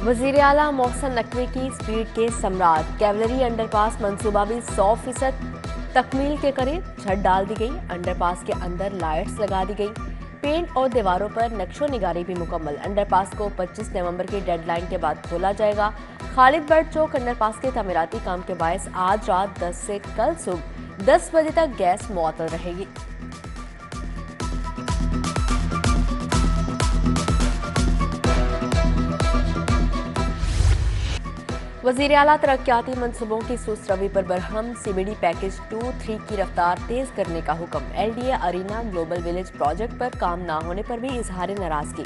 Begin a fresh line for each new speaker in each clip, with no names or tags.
वजीर आला मोहसिन नकवी की स्पीड के सम्राट कैवलरी अंडरपास मंसूबा भी 100% तकमील के करीब। छत डाल दी गई, अंडरपास के अंदर लाइट्स लगा दी गई, पेंट और दीवारों पर नक्शो निगारी भी मुकम्मल। अंडरपास को 25 नवंबर की डेडलाइन के बाद खोला जाएगा। खालिद बर्ड चौक अंडरपास के तमीराती काम के बायस आज रात 10 से कल सुबह 10 बजे तक गैस मुअत्तल रहेगी। वज़ीर आला तरक्याती मनसूबों की सुस्तरवी पर बरहम। CBD पैकेज 2-3 की रफ्तार तेज करने का हुक्म। LDA Arena global village project पर काम न होने पर भी इजहार नाराजगी।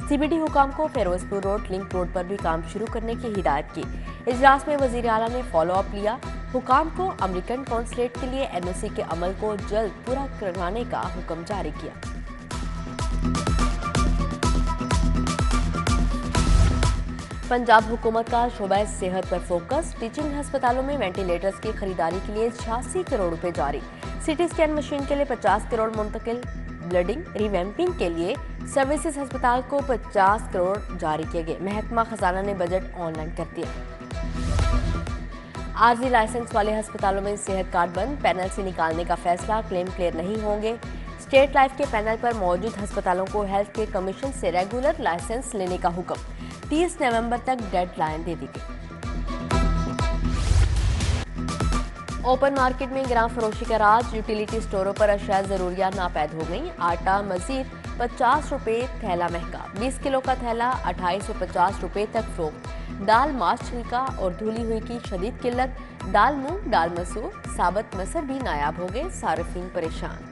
CBD हुकाम को फिरोजपुर रोड लिंक रोड पर भी काम शुरू करने की हिदायत की। इजलास में वज़ीर आला ने फॉलो अप लिया। हुकाम को अमेरिकन कॉन्सुलेट के लिए NOC के अमल को जल्द पूरा करवाने का हुक्म जारी किया। पंजाब हुकूमत का शोबा सेहत पर फोकस। टीचिंग अस्पतालों में वेंटिलेटर्स की खरीदारी के लिए 86 करोड़ रुपए जारी। CT स्कैन मशीन के लिए 50 करोड़ मुंतकिल। ब्लडिंग रिवैम्पिंग के लिए सर्विसेज अस्पताल को 50 करोड़ जारी किए गए। महकमा खजाना ने बजट ऑनलाइन कर दिया। आरजी लाइसेंस वाले अस्पतालों में सेहत कार्ड बंद। पैनल से निकालने का फैसला, क्लेम क्लियर नहीं होंगे। स्टेट लाइफ के पैनल पर मौजूद अस्पतालों को हेल्थ केयर कमीशन से रेगुलर लाइसेंस लेने का हुक्म। 30 नवंबर तक डेडलाइन दे दी गई। ओपन मार्केट में गिरां फरोशी का राज। यूटिलिटी स्टोरों पर अशिया जरूरिया नापैद हो गई। आटा मजीद 50 रुपए थैला महंगा। 20 किलो का थैला 2850 रुपए तक फरोख्त। दाल माश छिलका और धुली हुई की शदीद किल्लत। दाल मूंग, दाल मसूर, साबत मसर भी नायाब हो गए। सार्फिन परेशान।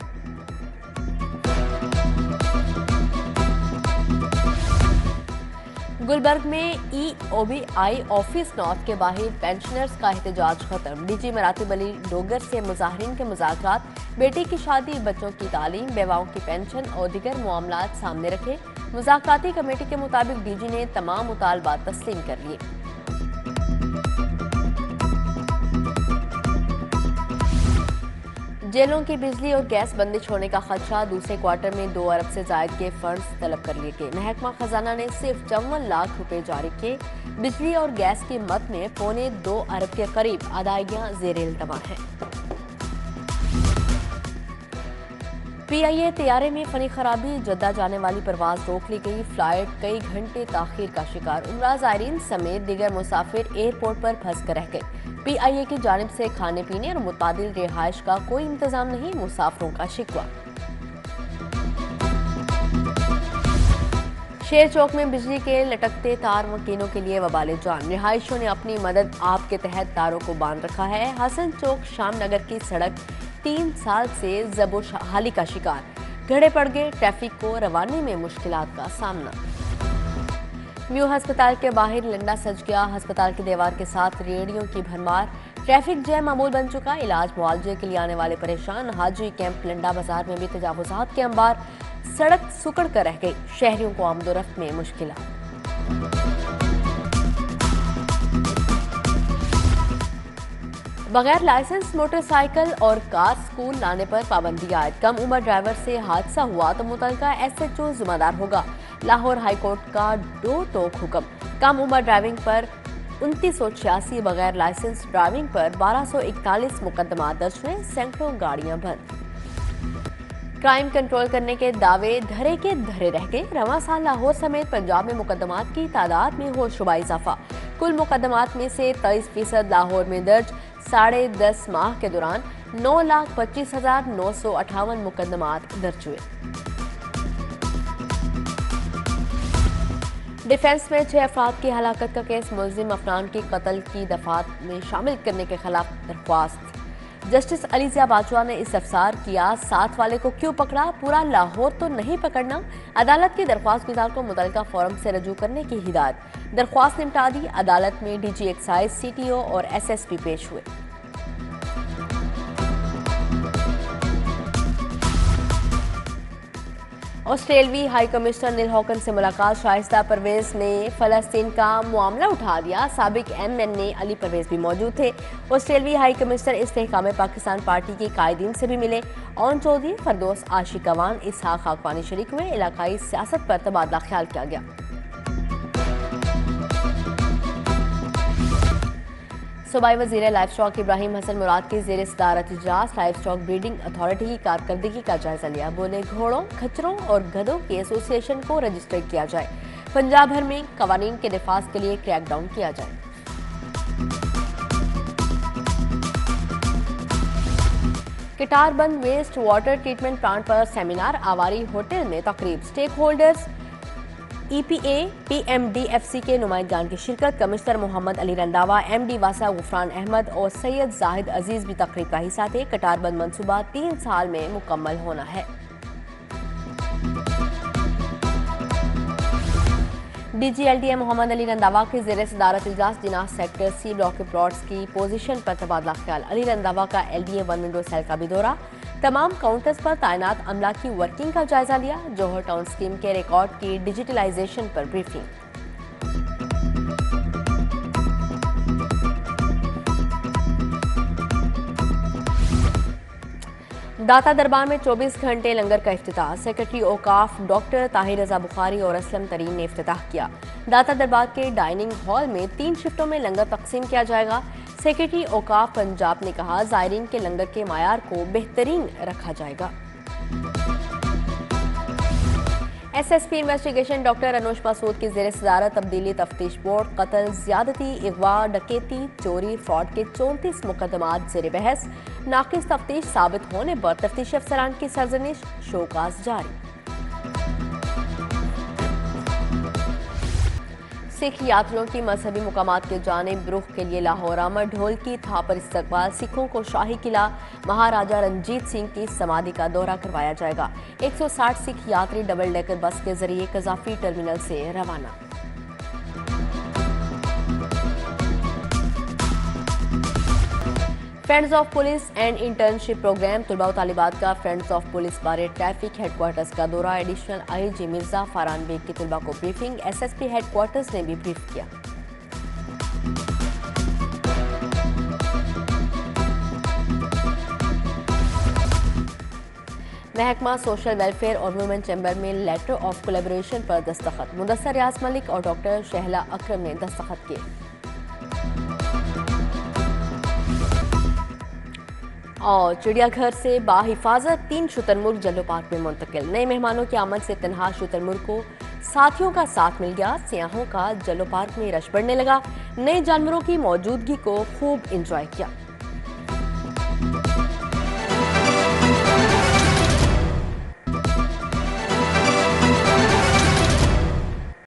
गुलबर्ग में EOBI ऑफिस नॉर्थ के बाहर पेंशनर्स का एहतजाज खत्म। DG मरातिब अली डोगर से मुजाहिरीन के मुज़ाकरात, बेटी की शादी, बच्चों की तालीम, बेवाओं की पेंशन और दीगर मामलात सामने रखे। मुज़ाकराती कमेटी के मुताबिक DG ने तमाम मुतालबात तस्लीम कर लिए। जेलों की बिजली और गैस बंदिश होने का खदशा। दूसरे क्वार्टर में 2 अरब से जायद के फंड्स तलब कर लिए गए। महकमा खजाना ने सिर्फ 54 लाख रुपए जारी किए। बिजली और गैस की मद में 2.25 अरब के करीब अदायगियां ज़ेरे इल्तमा हैं। PIA तैयारे में फनी खराबी, जद्दा जाने वाली परवाज रोक ली गई। फ्लाइट कई घंटे ताखीर का शिकार। उमरा ज़ायरीन समेत दीगर मुसाफिर एयरपोर्ट पर फंस कर रह गए। PIA की जानिब से खाने पीने और मुतादिल रिहाइश का कोई इंतजाम नहीं, मुसाफिरों का शिकवा। शेर चौक में बिजली के लटकते तार मकीनों के लिए वबाले जान। रिहायशियों ने अपनी मदद आप के तहत तारों को बांध रखा है। हसन चौक शाम नगर की सड़क 3 साल से जबोहाली का शिकार। घड़े पड़ गए, ट्रैफिक को रवानी में मुश्किलात का सामना। म्यू अस्पताल के बाहर लंडा सज गया। अस्पताल की दीवार के साथ रेहड़ियों की भरमार। ट्रैफिक जैम मामूल बन चुका। इलाज मुआवजे के लिए आने वाले परेशान। हाजी कैंप लंडा बाजार में भी तजावुजात के अंबार। सड़क सुकड़ कर रह गई। शहरियों को आमदोरफ्त में मुश्किलात। बगैर लाइसेंस मोटरसाइकिल और कार स्कूल लाने पर पाबंदी आयद। कम उम्र ड्राइवर से हादसा हुआ तो मुतलका SHO जिम्मेदार होगा। लाहौर हाईकोर्ट का दो टोक हुक्म। कम उम्र ड्राइविंग पर 2986, बगैर लाइसेंस ड्राइविंग पर 1241 मुकदमा दर्ज हुए। सैकड़ों गाड़ियां बंद। क्राइम कंट्रोल करने के दावे धरे के धरे रह गए। रवां साल लाहौर समेत पंजाब में मुकदमात की तादाद में होशरुबा इजाफा। कुल मुकदमात में से 23% लाहौर में दर्ज। 10.5 माह के दौरान 9,25,958 मुकदमात दर्ज हुए। डिफेंस में 6 अफराद की हलाकत का केस। मुलजिम अफरान की कत्ल की दफात में शामिल करने के खिलाफ दरख्वास्त। जस्टिस अलीज़िया बाजवा ने इस्तफसार किया, साथ वाले को क्यों पकड़ा, पूरा लाहौर तो नहीं पकड़ना। अदालत की दरख्वास्त गुजार को मुतल्लिका फोरम से रजू करने की हिदायत। दरख्वास्त निपटा दी। अदालत में DG एक्साइज, CTO और SSP पेश हुए। ऑस्ट्रेलवी हाई कमिश्नर नील हॉकन से मुलाकात। शाइस्ता परवेज ने फलस्तीन का मामला उठा दिया। साबिक MNA अली परवेज भी मौजूद थे। ऑस्ट्रेलवी हाई कमिश्नर इस्तेहकाम पाकिस्तान पार्टी के कायदीन से भी मिले। ओन चौधरी, फरदौस आशिक अवान, इसहाक खाकवानी शरीक हुए। इलाकाई सियासत पर तबादला ख्याल किया गया। सूबाई वज़ीर लाइफ स्टॉक इब्राहिम हसन मुराद की ज़ेर सदारत इजलास लाइफ स्टॉक ब्रीडिंग अथॉरिटी की कारकर्दगी का जायजा लिया। बोले घोड़ों, खच्चरों और गधों की एसोसिएशन को रजिस्टर किया जाए। पंजाब भर में कवानीन के नफाज के लिए क्रैकडाउन किया जाए। किटारबंद वेस्ट वाटर ट्रीटमेंट प्लांट पर सेमिनार, आवारी होटल में तकरीब, स्टेक होल्डर्स, EPA, PMDFC के नुमाइंदगान की शिरकत। कमिश्नर मोहम्मद अली रंधावा, MD वासा गुफरान अहमद और सैयद जाहिद अजीज भी तकरीब का हिस्सा थे। कटारबंद मंसूबा 3 साल में मुकम्मल होना है। DG LDA मोहम्मद अली रंधावा की ज़ेर सदारत इजलास जिनाह सेक्टर C ब्लॉक के प्लॉट्स की पोजीशन पर तबादला ख्याल। अली रंधावा का LDA 1 विंडो सेल का भी दौरा। तमाम काउंटर्स पर तैनात अमला की वर्किंग का जायजा लिया। जौहर टाउन स्कीम के रिकॉर्ड की डिजिटलाइजेशन पर ब्रीफिंग। दाता दरबार में 24 घंटे लंगर का इफ्तिताह। सेक्रेटरी औकाफ डॉक्टर ताहिर रजा बुखारी और असलम तरीन ने इफ्तिताह किया। दाता दरबार के डाइनिंग हॉल में 3 शिफ्टों में लंगर तकसीम किया जाएगा। सेक्रेटरी औकाफ पंजाब ने कहा, ज़ायरीन के लंगर के मायार को बेहतरीन रखा जाएगा। SSP इन्वेस्टिगेशन डॉक्टर अनुज मसूद की ज़ेर सदारत तब्दीली तफ्तीश बोर्ड। कत्ल, ज्यादती, अगवा, डकैती, चोरी, फ्रॉड के 34 मुकदमात ज़ेर बहस। नाकिस तफ्तीश साबित होने पर तफ्तीशी अफसरान की सरजनिश, शोकाज जारी। सिख यात्रियों की मजहबी मुकामात के जानिब रुख के लिए लाहौर आमद। ढोल की थाप पर इस्तकबाल। सिखों को शाही किला, महाराजा रंजीत सिंह की समाधि का दौरा करवाया जाएगा। 160 सिख यात्री डबल डेकर बस के जरिए कजाफी टर्मिनल से रवाना। Friends of police and internship program. तलबा व तालिबात का फ्रेंड्स ऑफ पुलिस बारे ट्रैफिक हेडक्वार्टर्स का दौरा। एडिशनल IG मिर्जा फारान बेग की तलबा को ब्रीफिंग। SSP हेडक्वार्टर्स ने भी ब्रीफ किया। महकमा सोशल वेलफेयर और वुमेन चैम्बर में लेटर ऑफ कोलैबोरेशन पर दस्तखत। मुदस्सर रियाज मलिक और डॉक्टर शहला अकरम ने दस्तखत किए। और चिड़ियाघर से बाहिफाजत 3 शुतुरमुर्ग जल्लो पार्क में मुंतकिल। नए मेहमानों की आमद से तनहा शुतुरमुर्ग को साथियों का साथ मिल गया। सियाहों का जल्लो पार्क में रश बढ़ने लगा। नए जानवरों की मौजूदगी को खूब इंजॉय किया।